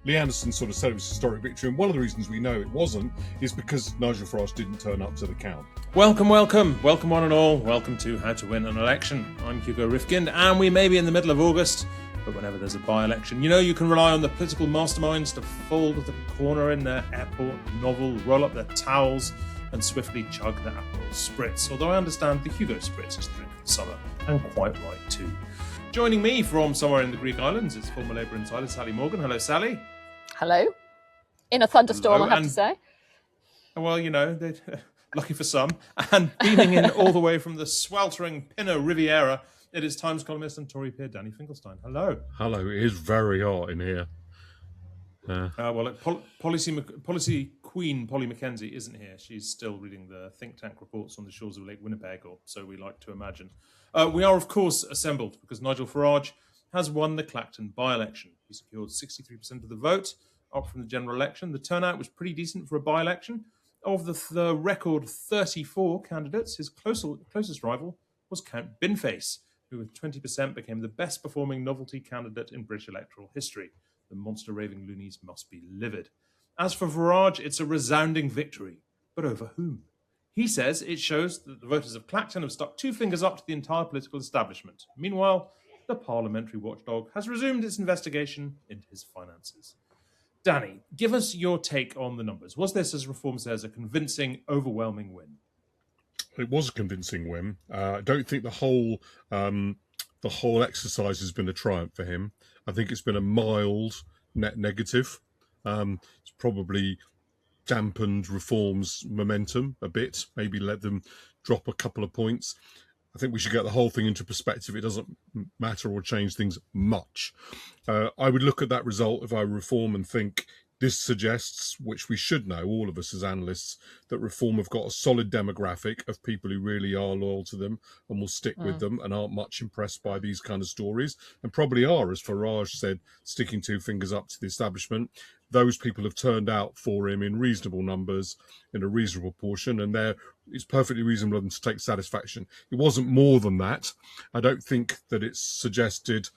Lee Anderson sort of said it was a historic victory, and one of the reasons we know it wasn't is because Nigel Farage didn't turn up to the count. Welcome one and all. Welcome to How to Win an Election. I'm Hugo Rifkind, and we may be in the middle of August, but whenever there's a by-election, you can rely on the political masterminds to fold the corner in their airport novel, roll up their towels, and swiftly chug the Aperol Spritz. Although I understand the Hugo Spritz is the drink of the summer, and quite right too. Joining me from somewhere in the Greek islands is former Labour insider Sally Morgan. Hello, Sally. Hello. In a thunderstorm, Hello, I have to say. Well, lucky for some. And beaming in all the way from the sweltering Pinot Riviera, it is Times columnist and Tory peer Daniel Finkelstein. Hello. Hello, it is very hot in here. Policy Queen Polly Mackenzie isn't here. She's still reading the think tank reports on the shores of Lake Winnipeg, or so we like to imagine. We are, of course, assembled because Nigel Farage has won the Clacton by-election. He secured 63% of the vote, up from the general election. The turnout was pretty decent for a by-election. Of the record 34 candidates, his closest rival was Count Binface, who with 20% became the best-performing novelty candidate in British electoral history. The monster raving loonies must be livid. As for Farage, it's a resounding victory. But over whom? He says it shows that the voters of Clacton have stuck two fingers up to the entire political establishment. Meanwhile, the parliamentary watchdog has resumed its investigation into his finances. Danny, give us your take on the numbers. Was this, as Reform says, a convincing, overwhelming win? It was a convincing win. I don't think the whole exercise has been a triumph for him. I think it's been a mild net negative. It's probably dampened Reform's momentum a bit, maybe let them drop a couple of points. I think we should get the whole thing into perspective. It doesn't matter or change things much. I would look at that result if I were Reform and think this suggests, which we should know, all of us as analysts, that Reform have got a solid demographic of people who really are loyal to them and will stick with them and aren't much impressed by these kind of stories, and probably are, as Farage said, sticking two fingers up to the establishment. Those people have turned out for him in reasonable numbers, in a reasonable portion, and it's perfectly reasonable for them to take satisfaction. It wasn't more than that. I don't think that it's suggested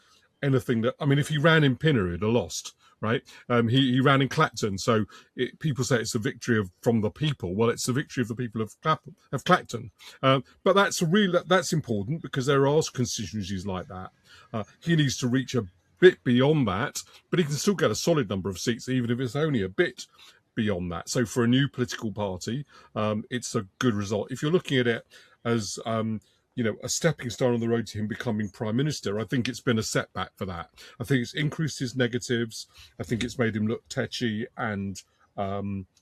anything that... I mean, if he ran in Pinner, he'd have lost. Right, he ran in Clacton, so people say it's a victory from the people. Well, it's the victory of the people of Clacton, but that's important because there are constituencies like that. He needs to reach a bit beyond that, but he can still get a solid number of seats, even if it's only a bit beyond that. So for a new political party, it's a good result. If you're looking at it as a stepping stone on the road to him becoming Prime Minister, I think it's been a setback for that. I think it's increased his negatives. I think it's made him look tetchy and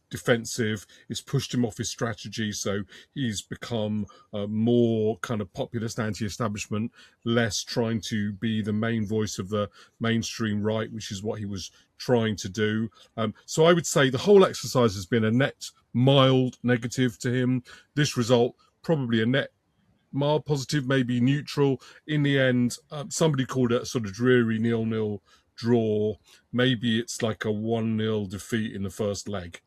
defensive. It's pushed him off his strategy, so he's become more kind of populist anti-establishment, less trying to be the main voice of the mainstream right, which is what he was trying to do. So I would say the whole exercise has been a net mild negative to him. This result, probably a net mild positive, maybe neutral. In the end, somebody called it a sort of dreary 0-0 draw. Maybe it's like a 1-0 defeat in the first leg.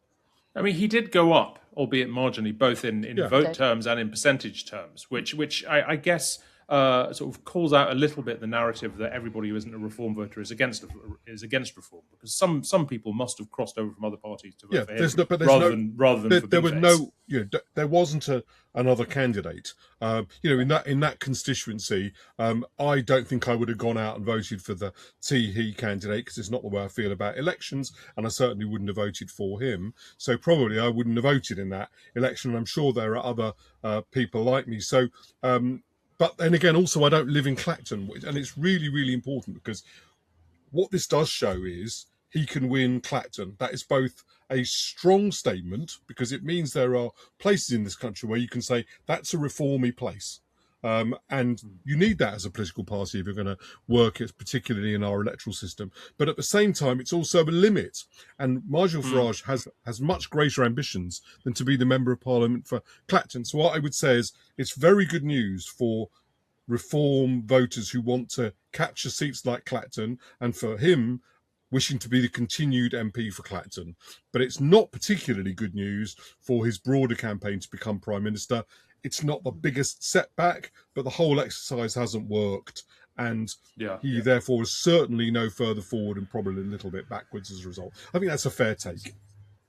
I mean, he did go up, albeit marginally, both in vote terms and in percentage terms, which I guess sort of calls out a little bit the narrative that everybody who isn't a Reform voter is against Reform, because some people must have crossed over from other parties to vote for him, rather than for there was Binface. there wasn't another candidate. In that constituency, I don't think I would have gone out and voted for the he candidate, because it's not the way I feel about elections, and I certainly wouldn't have voted for him. So probably I wouldn't have voted in that election, and I'm sure there are other people like me. So. But then again, also, I don't live in Clacton, and it's really, really important, because what this does show is he can win Clacton. That is both a strong statement, because it means there are places in this country where you can say that's a reformy place. And you need that as a political party if you're going to work it, particularly in our electoral system. But at the same time, it's also a limit. And Nigel Farage has much greater ambitions than to be the Member of Parliament for Clacton. So what I would say is it's very good news for Reform voters who want to capture seats like Clacton, and for him wishing to be the continued MP for Clacton. But it's not particularly good news for his broader campaign to become Prime Minister. It's not the biggest setback, but the whole exercise hasn't worked. and Yeah. he therefore is certainly no further forward and probably a little bit backwards as a result. I think that's a fair take.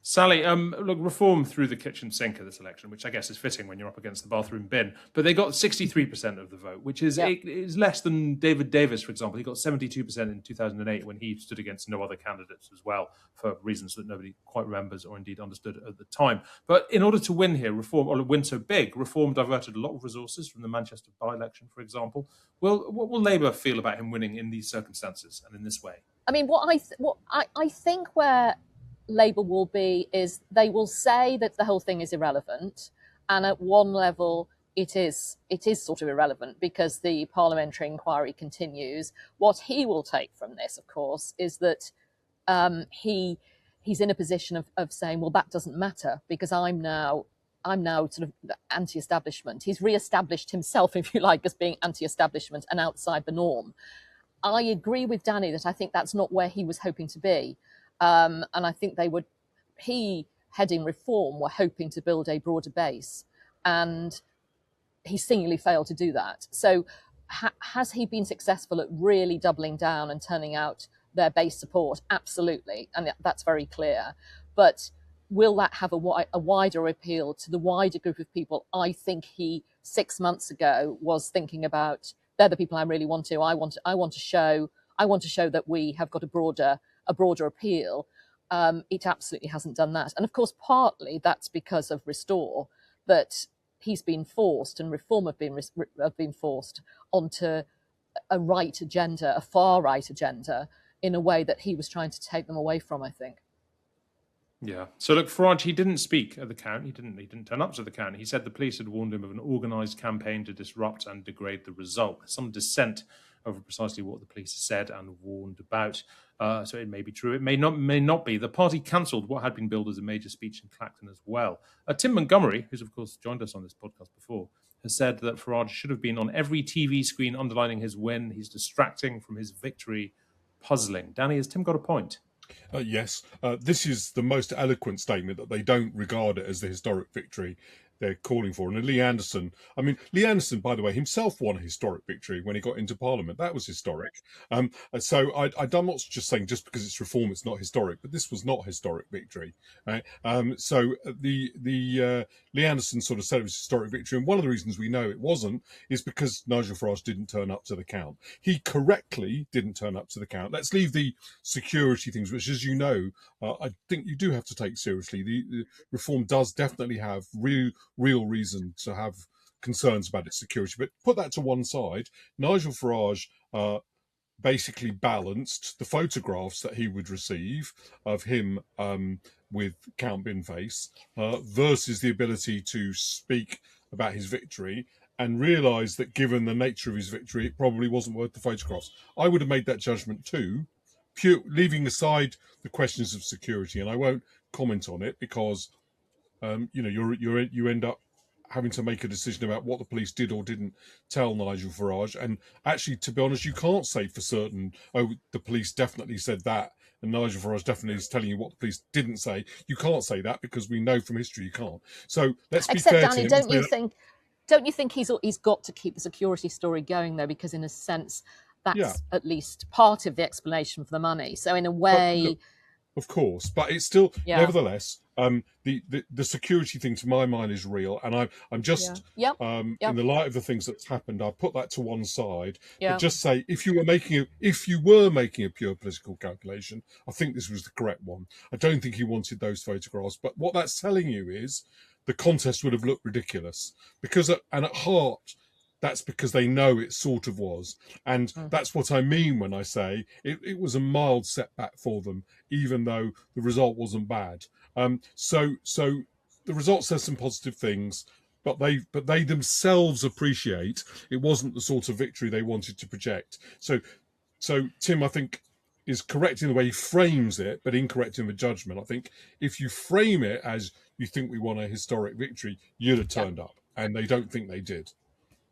Sally, look, Reform threw the kitchen sink at this election, which I guess is fitting when you're up against the bathroom bin. But they got 63% of the vote, which is is less than David Davis, for example. He got 72% in 2008 when he stood against no other candidates as well, for reasons that nobody quite remembers or indeed understood at the time. But in order to win here, Reform, or win so big, Reform diverted a lot of resources from the Manchester by-election, for example. What will Labour feel about him winning in these circumstances and in this way? I mean, what I think where Labour will be is they will say that the whole thing is irrelevant, and at one level it is sort of irrelevant because the parliamentary inquiry continues. What he will take from this, of course, is that he's in a position of saying, well, that doesn't matter because I'm now sort of anti-establishment. He's re-established himself, if you like, as being anti-establishment and outside the norm. I agree with Danny that I think that's not where he was hoping to be. And I think he heading Reform were hoping to build a broader base, and he seemingly failed to do that. So has he been successful at really doubling down and turning out their base support? Absolutely, and that's very clear. But will that have a wider appeal to the wider group of people? I think he 6 months ago was thinking about, they're the people I really want to. I want to show that we have got a broader appeal. It absolutely hasn't done that, and of course, partly that's because of Restore, that he's been forced, and Reform have been forced onto a right agenda, a far right agenda, in a way that he was trying to take them away from, I think. Yeah. So look, Farage, he didn't speak at the count. He didn't turn up to the count. He said the police had warned him of an organised campaign to disrupt and degrade the result. Some dissent over precisely what the police said and warned about. So it may be true. It may not be. The party cancelled what had been billed as a major speech in Clacton as well. Tim Montgomery, who's of course joined us on this podcast before, has said that Farage should have been on every TV screen underlining his win. He's distracting from his victory, puzzling. Danny, has Tim got a point? Yes, this is the most eloquent statement that they don't regard it as the historic victory they're calling for. And Lee Anderson, by the way, himself won a historic victory when he got into Parliament. That was historic. So I'm not just saying just because it's Reform, it's not historic, but this was not a historic victory. Right? So the Lee Anderson sort of said it was a historic victory. And one of the reasons we know it wasn't is because Nigel Farage didn't turn up to the count. He correctly didn't turn up to the count. Let's leave the security things, which, as you know, I think you do have to take seriously. The Reform does definitely have real reason to have concerns about its security. But put that to one side, Nigel Farage basically balanced the photographs that he would receive of him with Count Binface versus the ability to speak about his victory, and realised that given the nature of his victory, it probably wasn't worth the photographs. I would have made that judgment too, leaving aside the questions of security, and I won't comment on it because you end up having to make a decision about what the police did or didn't tell Nigel Farage. And actually, to be honest, you can't say for certain, oh, the police definitely said that, and Nigel Farage definitely is telling you what the police didn't say. You can't say that because we know from history you can't. So let's be fair Danny, to him. Don't you think he's got to keep the security story going though? Because in a sense, that's at least part of the explanation for the money. So in a way, look, of course, but it's still nevertheless. The security thing to my mind is real, and I'm just in the light of the things that's happened, I'll put that to one side. But just say if you were making a pure political calculation, I think this was the correct one. I don't think he wanted those photographs, but what that's telling you is the contest would have looked ridiculous because at heart, that's because they know it sort of was. And that's what I mean when I say it was a mild setback for them, even though the result wasn't bad. So the result says some positive things, but they themselves appreciate it wasn't the sort of victory they wanted to project. So Tim, I think, is correct in the way he frames it, but incorrect in the judgment. I think if you frame it as you think we won a historic victory, you'd have turned up, and they don't think they did.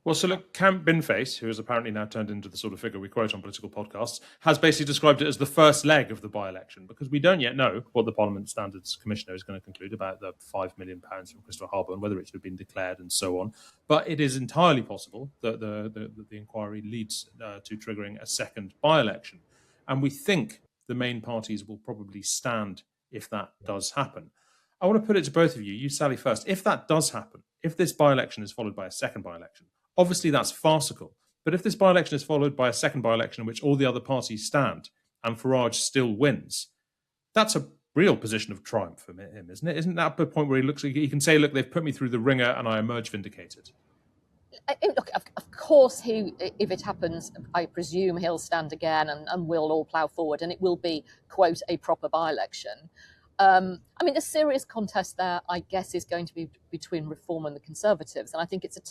Well, so look, Camp Binface, who has apparently now turned into the sort of figure we quote on political podcasts, has basically described it as the first leg of the by-election, because we don't yet know what the Parliament Standards Commissioner is going to conclude about the £5 million from Crystal Harbour and whether it should have been declared and so on. But it is entirely possible that the inquiry leads to triggering a second by-election. And we think the main parties will probably stand if that does happen. I want to put it to both of you. You, Sally, first. If that does happen, if this by-election is followed by a second by-election, obviously that's farcical. But if this by-election is followed by a second by-election in which all the other parties stand and Farage still wins, that's a real position of triumph for him, isn't it? Isn't that the point where he can say, look, they've put me through the ringer and I emerge vindicated? Look, of course, if it happens, I presume he'll stand again and we'll all plough forward and it will be, quote, a proper by-election. I mean, the serious contest there, I guess, is going to be between Reform and the Conservatives, and I think it'll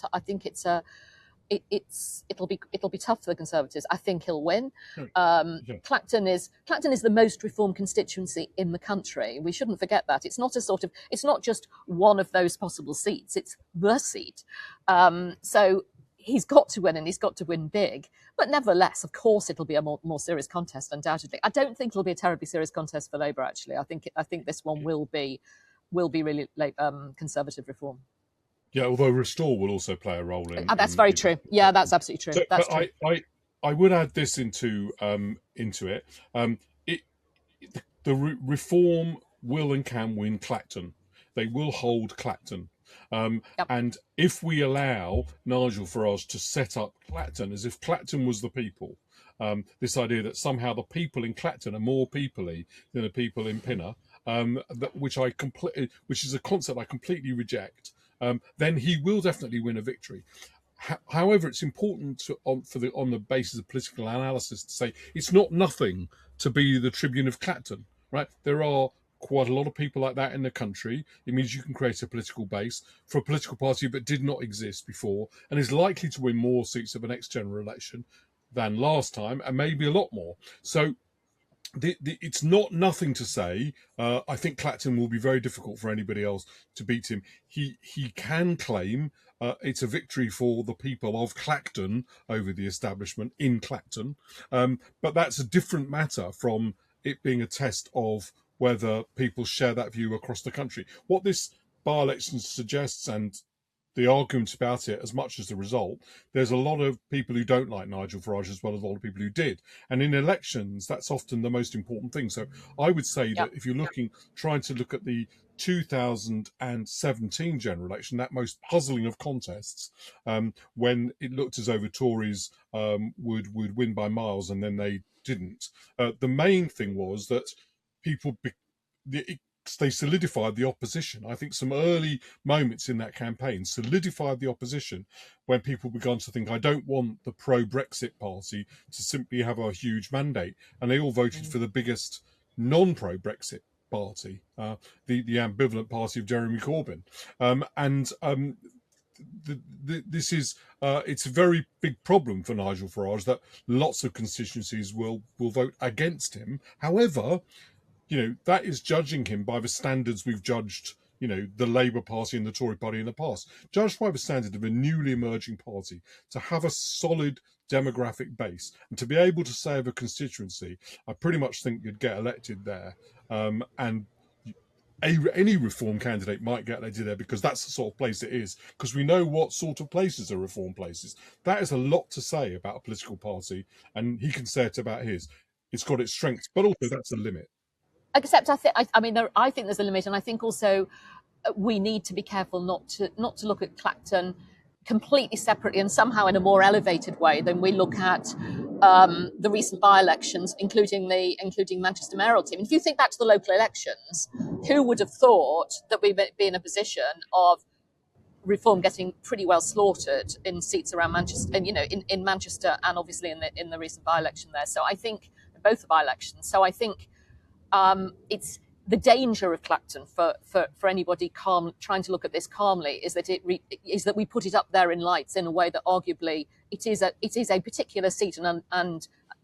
be tough for the Conservatives. I think he'll win. Clacton is the most Reform constituency in the country. We shouldn't forget that. It's not just one of those possible seats. It's the seat. So he's got to win, and he's got to win big. But nevertheless, of course, it'll be a more serious contest, undoubtedly. I don't think it'll be a terribly serious contest for Labour. Actually, I think this one will be really Conservative Reform. Yeah, although Restore will also play a role in. That's very true. Yeah, that's absolutely true. So, that's true. I would add this into it. The Reform will and can win Clacton. They will hold Clacton. And if we allow Nigel Farage to set up Clacton as if Clacton was the people, this idea that somehow the people in Clacton are more peoply than the people in Pinner, which is a concept I completely reject, then he will definitely win a victory. However, it's important on the basis of political analysis to say it's not nothing to be the Tribune of Clacton, right? There are quite a lot of people like that in the country. It means you can create a political base for a political party that did not exist before and is likely to win more seats at the next general election than last time, and maybe a lot more. So it's not nothing to say. I think Clacton will be very difficult for anybody else to beat him. He can claim it's a victory for the people of Clacton over the establishment in Clacton, but that's a different matter from it being a test of whether people share that view across the country. What this by-election suggests, and the arguments about it as much as the result, there's a lot of people who don't like Nigel Farage as well as a lot of people who did. And in elections, that's often the most important thing. So I would say that if you're trying to look at the 2017 general election, that most puzzling of contests, when it looked as though the Tories would win by miles and then they didn't. The main thing was that they solidified the opposition. I think some early moments in that campaign solidified the opposition when people began to think, I don't want the pro-Brexit party to simply have a huge mandate. And they all voted for the biggest non-pro-Brexit party, the ambivalent party of Jeremy Corbyn. This is it's a very big problem for Nigel Farage that lots of constituencies will vote against him. However, that is judging him by the standards we've judged, the Labour Party and the Tory Party in the past. Judged by the standard of a newly emerging party, to have a solid demographic base and to be able to say of a constituency, I pretty much think you'd get elected there. And any Reform candidate might get elected there because that's the sort of place it is, because we know what sort of places are Reform places. That is a lot to say about a political party, and he can say it about his. It's got its strengths, but also that's a limit. Except I think there's a limit, and I think also we need to be careful not to look at Clacton completely separately and somehow in a more elevated way than we look at the recent by-elections, including Manchester mayoral team. And if you think back to the local elections, who would have thought that we'd be in a position of Reform getting pretty well slaughtered in seats around Manchester, and in Manchester, and obviously in the recent by-election there. So I think both the by-elections. So I think. It's the danger of Clacton for anybody trying to look at this calmly is that we put it up there in lights in a way that arguably it is a particular seat and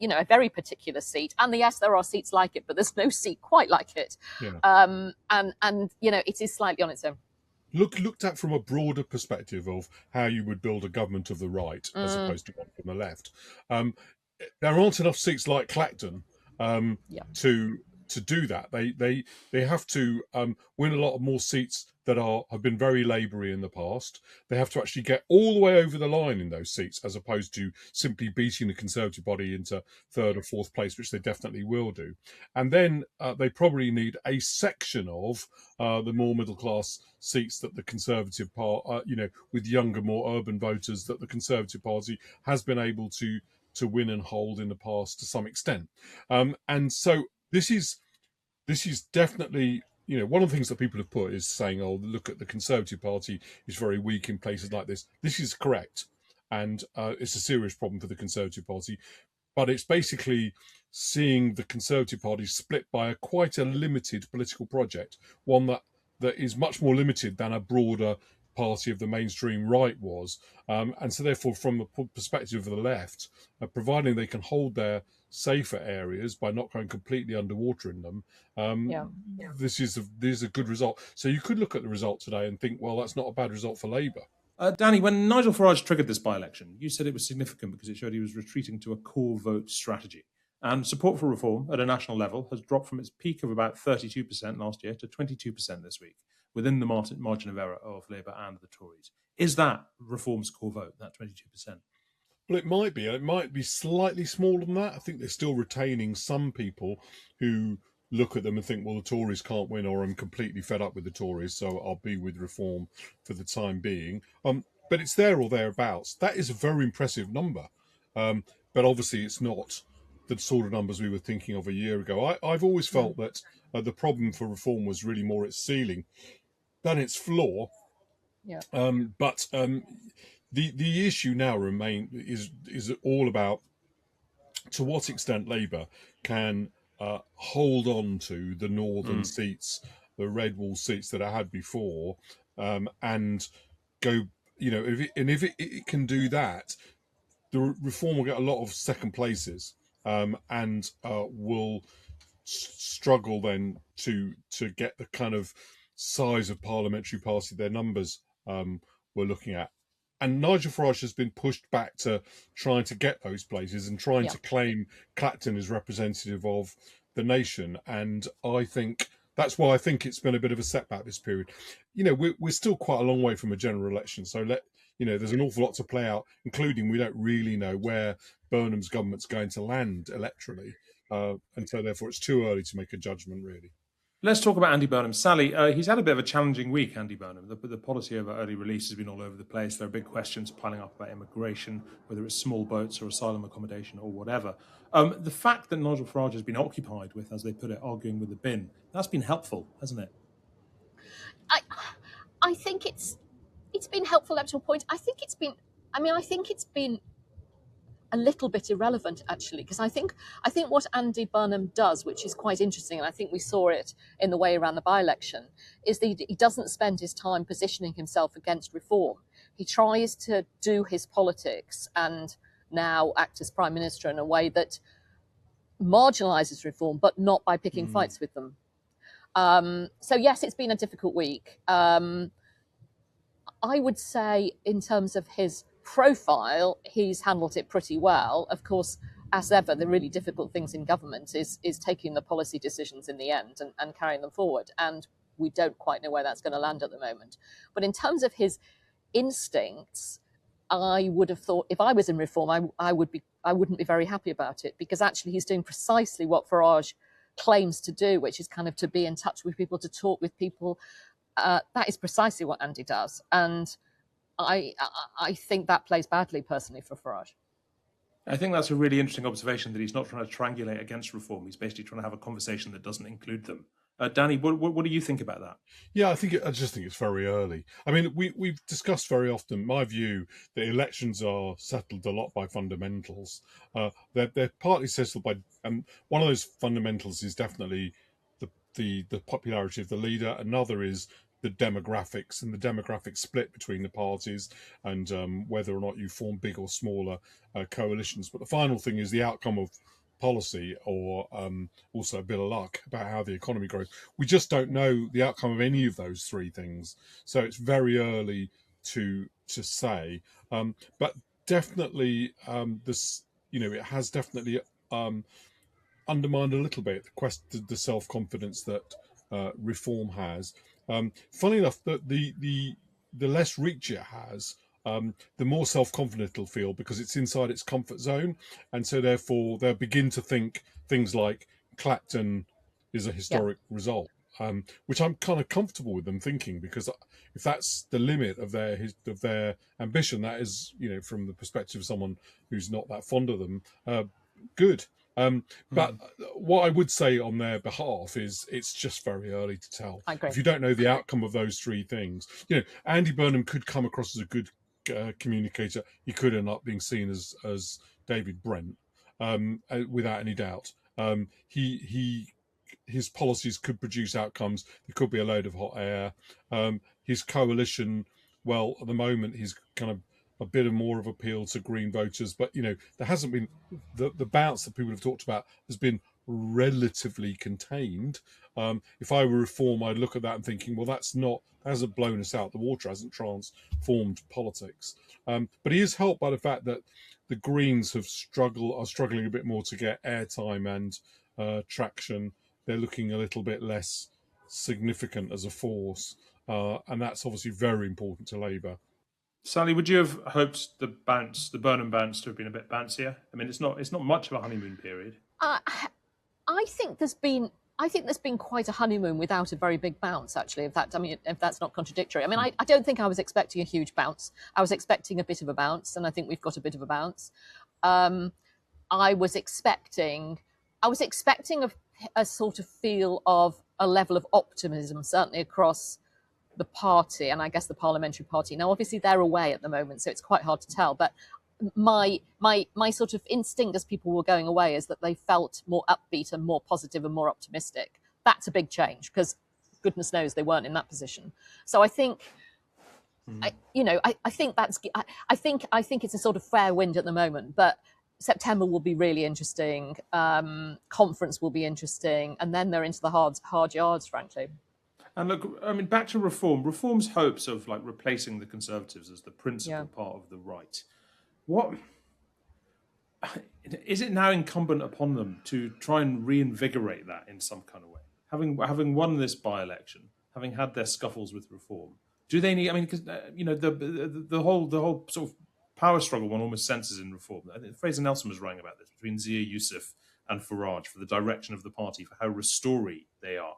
a very particular seat. And yes, there are seats like it, but there's no seat quite like it. Yeah. And it is slightly on its own. looked at from a broader perspective of how you would build a government of the right as opposed to one from the left, um, there aren't enough seats like Clacton Yeah. to do that. They have to win a lot of more seats that have been very Laboury in the past. They have to actually get all the way over the line in those seats, as opposed to simply beating the Conservative body into third or fourth place, which they definitely will do. And then they probably need a section of the more middle class seats that the Conservative Party, with younger, more urban voters, that the Conservative Party has been able to win and hold in the past to some extent. And so this is definitely, one of the things that people have put is saying, oh, look at the Conservative Party is very weak in places like this. This is correct. And it's a serious problem for the Conservative Party. But it's basically seeing the Conservative Party split by quite a limited political project, one that is much more limited than a broader party of the mainstream right was. And so therefore, from the perspective of the left, providing they can hold their safer areas by not going completely underwater in them, this is a good result. So you could look at the result today and think, well, that's not a bad result for Labour. Danny, when Nigel Farage triggered this by-election, you said it was significant because it showed he was retreating to a core vote strategy. And support for reform at a national level has dropped from its peak of about 32% last year to 22% this week, within the margin of error of Labour and the Tories. Is that reform's core vote, that 22%? Well, it might be. It might be slightly smaller than that. I think they're still retaining some people who look at them and think, well, the Tories can't win, or I'm completely fed up with the Tories, so I'll be with reform for the time being. But it's there or thereabouts. That is a very impressive number. But obviously it's not the sort of numbers we were thinking of a year ago. I've always felt that the problem for reform was really more its ceiling than its floor. Yeah. But the issue now is all about to what extent Labour can hold on to the northern seats, the red wall seats that I had before, and go. If it can do that, the reform will get a lot of second places, and will struggle then to get the kind of size of parliamentary party their numbers we're looking at. And Nigel Farage has been pushed back to trying to get those places and trying to claim Clacton as representative of the nation. And I think that's why I think it's been a bit of a setback this period. We're still quite a long way from a general election. So there's an awful lot to play out, including we don't really know where Burnham's government's going to land electorally. And so therefore it's too early to make a judgment, really. Let's talk about Andy Burnham. Sally, he's had a bit of a challenging week, Andy Burnham. The policy over early release has been all over the place. There are big questions piling up about immigration, whether it's small boats or asylum accommodation or whatever. The fact that Nigel Farage has been occupied with, as they put it, arguing with the bin, that's been helpful, hasn't it? I think it's been helpful up to a point. I think it's been a little bit irrelevant, actually, because I think what Andy Burnham does, which is quite interesting, and I think we saw it in the way around the by-election, is that he doesn't spend his time positioning himself against reform. He tries to do his politics and now act as Prime Minister in a way that marginalises reform, but not by picking fights with them. So yes, it's been a difficult week. I would say in terms of his profile, he's handled it pretty well. Of course, as ever, the really difficult things in government is taking the policy decisions in the end and carrying them forward. And we don't quite know where that's going to land at the moment. But in terms of his instincts, I would have thought if I was in reform, I wouldn't be very happy about it, because actually he's doing precisely what Farage claims to do, which is kind of to be in touch with people, to talk with people. That is precisely what Andy does. And I think that plays badly, personally, for Farage. I think that's a really interesting observation, that he's not trying to triangulate against reform. He's basically trying to have a conversation that doesn't include them. Danny, what do you think about that? Yeah, I just think it's very early. I mean, we've discussed very often my view that elections are settled a lot by fundamentals. They're partly settled by, one of those fundamentals is definitely the popularity of the leader. Another is the demographics and the demographic split between the parties, and whether or not you form big or smaller coalitions. But the final thing is the outcome of policy or also a bit of luck about how the economy grows. We just don't know the outcome of any of those three things, so it's very early to say. But definitely, this it has definitely undermined a little bit the self-confidence that reform has. Funny enough, that the less reach it has, the more self-confident it'll feel because it's inside its comfort zone, and so therefore they'll begin to think things like Clacton is a historic result, which I'm kind of comfortable with them thinking, because if that's the limit of their ambition, that is, from the perspective of someone who's not that fond of them, good. But what I would say on their behalf is it's just very early to tell. I agree. If you don't know the outcome of those three things, Andy Burnham could come across as a good communicator. He could end up being seen as David Brent, without any doubt. His policies could produce outcomes. There could be a load of hot air. His coalition, well, at the moment, he's kind of a bit more of appeal to Green voters, but there hasn't been the bounce that people have talked about has been relatively contained. If I were Reform, I'd look at that and thinking, well, that hasn't blown us out the water, hasn't transformed politics. But he is helped by the fact that the Greens are struggling a bit more to get airtime and traction. They're looking a little bit less significant as a force, and that's obviously very important to Labour. Sally, would you have hoped the Burnham bounce to have been a bit bouncier? I mean, it's not much of a honeymoon period. I think there's been quite a honeymoon without a very big bounce, actually. If that's not contradictory. I mean, I don't think I was expecting a huge bounce. I was expecting a bit of a bounce, and I think we've got a bit of a bounce. I was expecting a sort of feel of a level of optimism, certainly across the party, and I guess the parliamentary party. Now, obviously, they're away at the moment, so it's quite hard to tell. But my sort of instinct as people were going away is that they felt more upbeat and more positive and more optimistic. That's a big change because goodness knows they weren't in that position. So I think, I think it's a sort of fair wind at the moment. But September will be really interesting. Conference will be interesting, and then they're into the hard yards, frankly. And look, I mean, back to Reform. Reform's hopes of replacing the Conservatives as the principal part of the right. What is it now incumbent upon them to try and reinvigorate that in some kind of way? Having won this by-election, having had their scuffles with Reform, do they need? I mean, because the whole sort of power struggle one almost senses in Reform. I think Fraser Nelson was writing about this between Zia Youssef and Farage for the direction of the party, for how restory they are.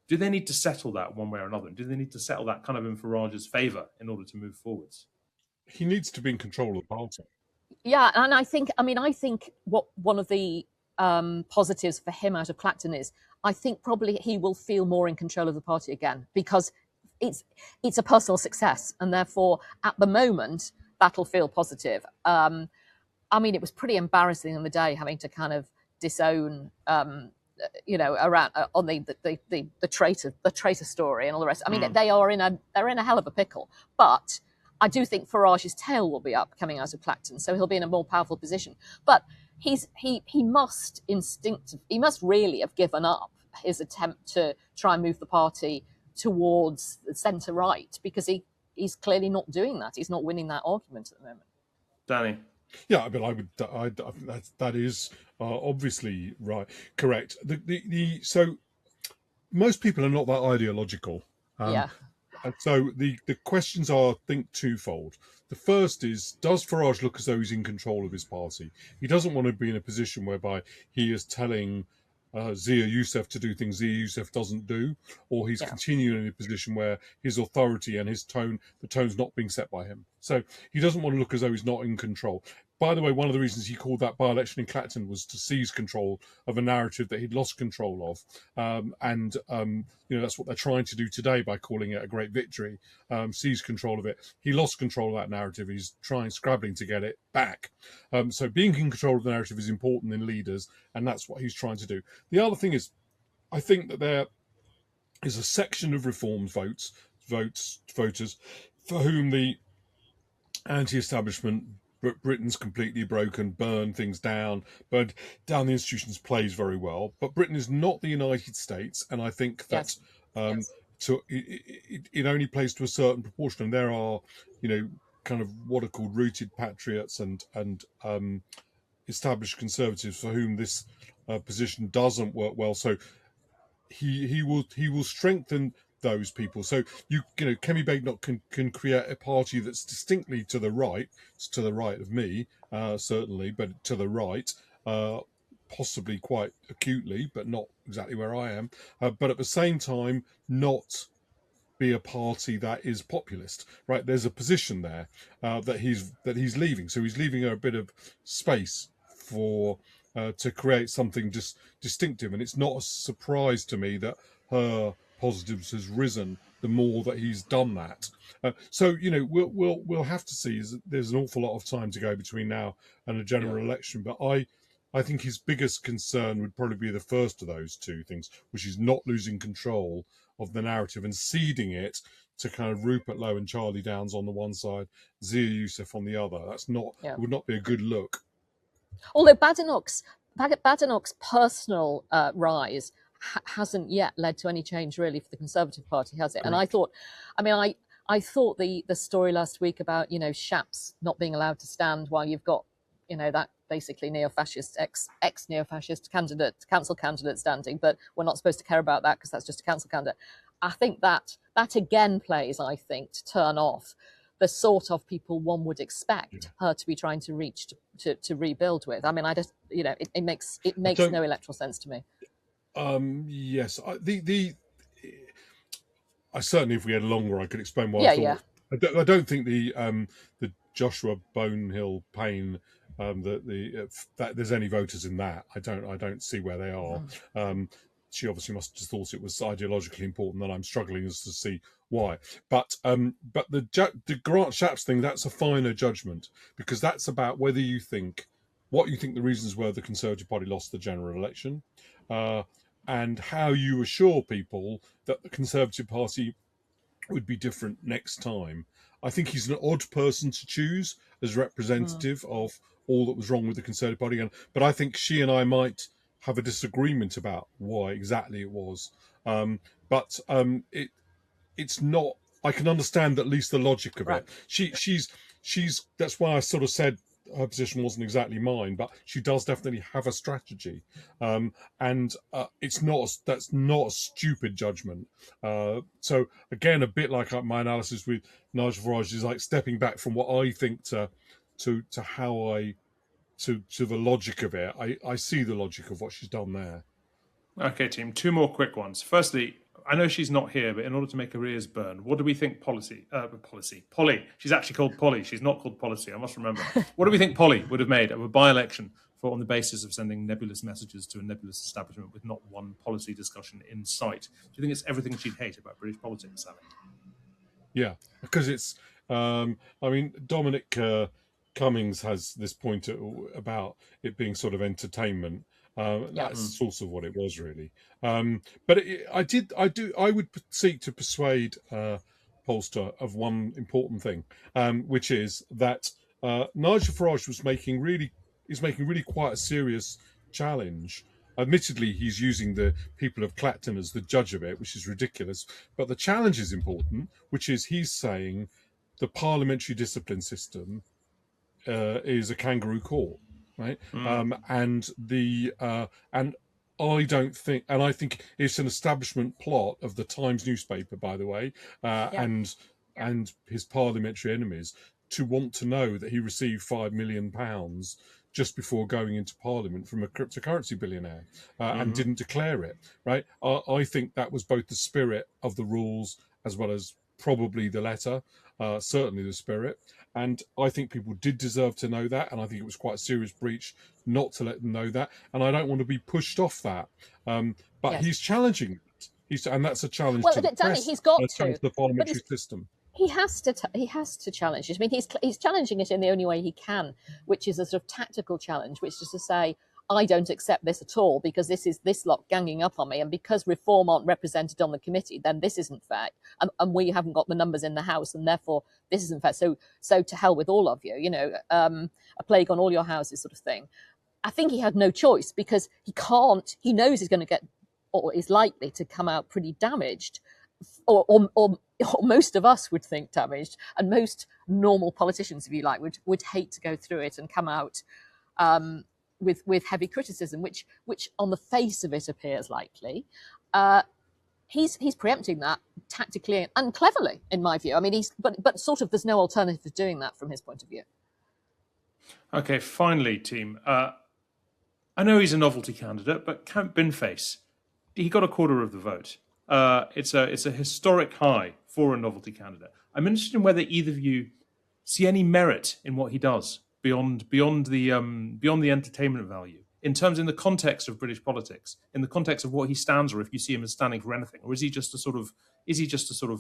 Do they need to settle that one way or another? Do they need to settle that kind of in Farage's favour in order to move forwards? He needs to be in control of the party. Yeah, and I think what one of the positives for him out of Clacton is, I think probably he will feel more in control of the party again, because it's a personal success, and therefore at the moment that'll feel positive. I mean, it was pretty embarrassing on the day having to kind of disown. Around on the traitor story and all the rest. I mean, they're in a hell of a pickle. But I do think Farage's tail will be up coming out of Clacton, so he'll be in a more powerful position. But he must really have given up his attempt to try and move the party towards the centre right, because he's clearly not doing that. He's not winning that argument at the moment. Danny. Yeah, but I that is obviously correct. So most people are not that ideological. So the questions are, I think, twofold. The first is, does Farage look as though he's in control of his party? He doesn't want to be in a position whereby he is telling Zia Youssef to do things Zia Youssef doesn't do, or he's continuing in a position where his authority and the tone's not being set by him. So he doesn't want to look as though he's not in control. By the way, one of the reasons he called that by-election in Clacton was to seize control of a narrative that he'd lost control of. That's what they're trying to do today by calling it a great victory, seize control of it. He lost control of that narrative. He's scrabbling to get it back. So being in control of the narrative is important in leaders, and that's what he's trying to do. The other thing is, I think that there is a section of Reform's voters for whom the anti-establishment Britain's completely broken, burn things down, burn down the institutions plays very well. But Britain is not the United States, and I think that it only plays to a certain proportion. And there are, kind of what are called rooted patriots and established conservatives for whom this position doesn't work well. So he will strengthen those people. So Kemi Badenoch can create a party that's distinctly to the right. It's to the right of me, certainly, but to the right, possibly quite acutely, but not exactly where I am. But at the same time, not be a party that is populist, right? There's a position there that he's leaving, so he's leaving her a bit of space for to create something just distinctive. And it's not a surprise to me that her positives has risen the more that he's done that. So we'll have to see. There's an awful lot of time to go between now and a general election, but I think his biggest concern would probably be the first of those two things, which is not losing control of the narrative and ceding it to kind of Rupert Lowe and Charlie Downs on the one side, Zia Youssef on the other. It would not be a good look. Although Badenoch's personal rise hasn't yet led to any change really for the Conservative Party, has it? Correct. And I thought the story last week about Shapps not being allowed to stand while you've got that basically neo-fascist ex-neo-fascist council candidate standing, but we're not supposed to care about that because that's just a council candidate. I think that again plays, I think, to turn off the sort of people one would expect her to be trying to reach to rebuild with. I mean, I just it makes no electoral sense to me. Yes, I certainly, if we had longer, I could explain why. I don't think the Joshua Bonehill Payne that there's any voters in that. I don't see where they are. She obviously must have just thought it was ideologically important, and I'm struggling as to see why. But the Grant Shapps thing, that's a finer judgment, because that's about whether you think what you think the reasons were the Conservative Party lost the general election, and how you assure people that the Conservative Party would be different next time. I think he's an odd person to choose as representative of all that was wrong with the Conservative Party. But I think she and I might have a disagreement about why exactly it was. It's not. I can understand at least the logic of it. She's. That's why I sort of said her position wasn't exactly mine, but she does definitely have a strategy, and it's not. That's not a stupid judgment. So again, a bit like my analysis with Nigel Farage is like stepping back from what I think to the logic of it. I see the logic of what she's done there. Okay, team. Two more quick ones. Firstly, I know she's not here, but in order to make her ears burn, what do we think Polly. She's actually called Polly. She's not called policy. I must remember. What do we think Polly would have made of a by-election on the basis of sending nebulous messages to a nebulous establishment with not one policy discussion in sight? Do you think it's everything she'd hate about British politics, Sally? Yeah, because it's. Dominic Cummings has this point about it being sort of entertainment. That's sort of what it was, really. But I would seek to persuade Polster of one important thing, which is that Nigel Farage is making really quite a serious challenge. Admittedly, he's using the people of Clacton as the judge of it, which is ridiculous. But the challenge is important, which is he's saying the parliamentary discipline system is a kangaroo court. Right, and I don't think, and I think it's an establishment plot of the Times newspaper, by the way, and his parliamentary enemies to want to know that he received £5 million just before going into Parliament from a cryptocurrency billionaire and didn't declare it. Right, I think that was both the spirit of the rules as well as probably the letter, certainly the spirit. And I think people did deserve to know that, and I think it was quite a serious breach not to let them know that. And I don't want to be pushed off that. But he's challenging it. And that's a challenge to the Danny, press. He's got to the parliamentary system. He has to challenge it. I mean, he's challenging it in the only way he can, which is a sort of tactical challenge, which is to say, I don't accept this at all because this is this lot ganging up on me, and because Reform aren't represented on the committee, then this isn't fair, and we haven't got the numbers in the House, and therefore this isn't fair. So to hell with all of you, a plague on all your houses sort of thing. I think he had no choice because he knows he's going to get, or is likely to come out pretty damaged, or most of us would think damaged, and most normal politicians, if you like, would hate to go through it and come out with heavy criticism, which on the face of it appears likely. He's preempting that tactically and cleverly, in my view. I mean, but sort of there's no alternative to doing that from his point of view. Okay, finally, team. I know he's a novelty candidate, but Count Binface, he got a quarter of the vote. It's a historic high for a novelty candidate. I'm interested in whether either of you see any merit in what he does beyond the entertainment value, in the context of British politics, in the context of what he stands for. If you see him as standing for anything, or is he just a sort of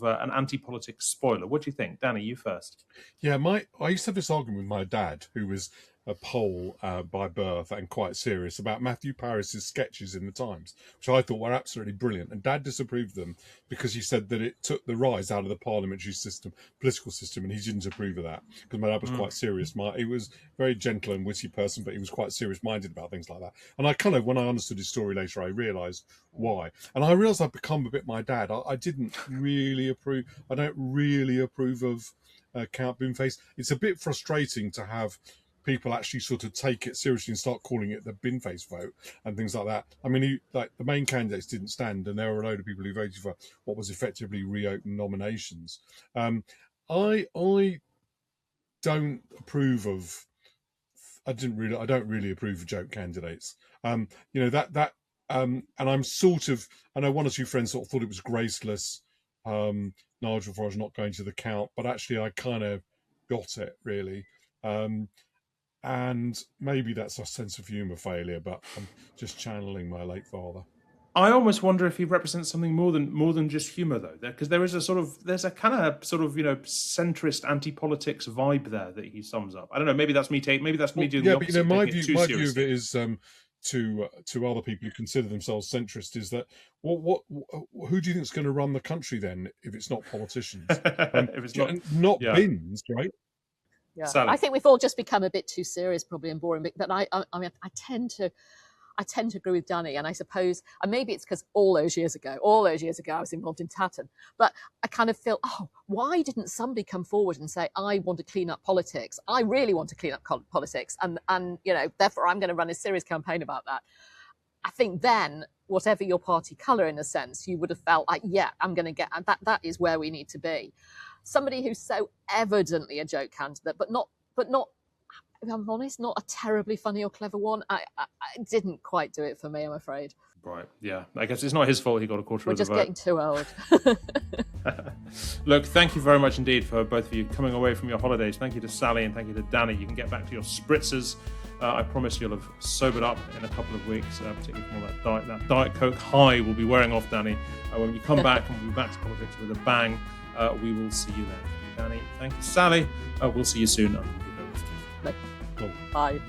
an anti-politics spoiler? What do you think, Danny? You first. Yeah, I used to have this argument with my dad, who was a Pole by birth and quite serious, about Matthew Paris's sketches in the Times, which I thought were absolutely brilliant. And Dad disapproved of them because he said that it took the rise out of the parliamentary system, political system, and he didn't approve of that because my dad was quite serious. He was a very gentle and witty person, but he was quite serious-minded about things like that. And I kind of, when I understood his story later, I realised why. And I realised I'd become a bit my dad. I didn't really approve. I don't really approve of Count Binface. It's a bit frustrating to have people actually sort of take it seriously and start calling it the Binface vote and things like that. I mean, the main candidates didn't stand, and there were a load of people who voted for what was effectively reopened nominations. I don't approve of. I don't really approve of joke candidates. And I'm sort of. I know one or two friends sort of thought it was graceless. Nigel Farage not going to the count, but actually I kind of got it really. And maybe that's a sense of humour failure, but I'm just channeling my late father. I almost wonder if he represents something more than just humour, though, because there's a kind of centrist anti-politics vibe there that he sums up. I don't know. Maybe that's me doing the opposite. Yeah, but my view of it is to other people who consider themselves centrist is that who do you think is going to run the country then if it's not politicians? If it's not bins, right? Yeah, Sally. I think we've all just become a bit too serious, probably, and boring. But I tend to agree with Danny, and I suppose, and maybe it's because all those years ago, I was involved in Tatton. But I kind of feel, why didn't somebody come forward and say, I want to clean up politics? I really want to clean up politics, and therefore I'm going to run a serious campaign about that. I think then, whatever your party colour, in a sense, you would have felt like, yeah, I'm going to get that is where we need to be. Somebody who's so evidently a joke candidate, but not, if I'm honest, not a terribly funny or clever one. I didn't quite do it for me, I'm afraid. Right, yeah. I guess it's not his fault he got a quarter of the vote. We're just getting too old. Look, thank you very much indeed for both of you coming away from your holidays. Thank you to Sally and thank you to Danny. You can get back to your spritzers. I promise you'll have sobered up in a couple of weeks, particularly from all that Diet Coke high will be wearing off, Danny. When you come back and we'll be back to politics with a bang, we will see you then. Danny, thank you, Sally. We'll see you soon. Bye.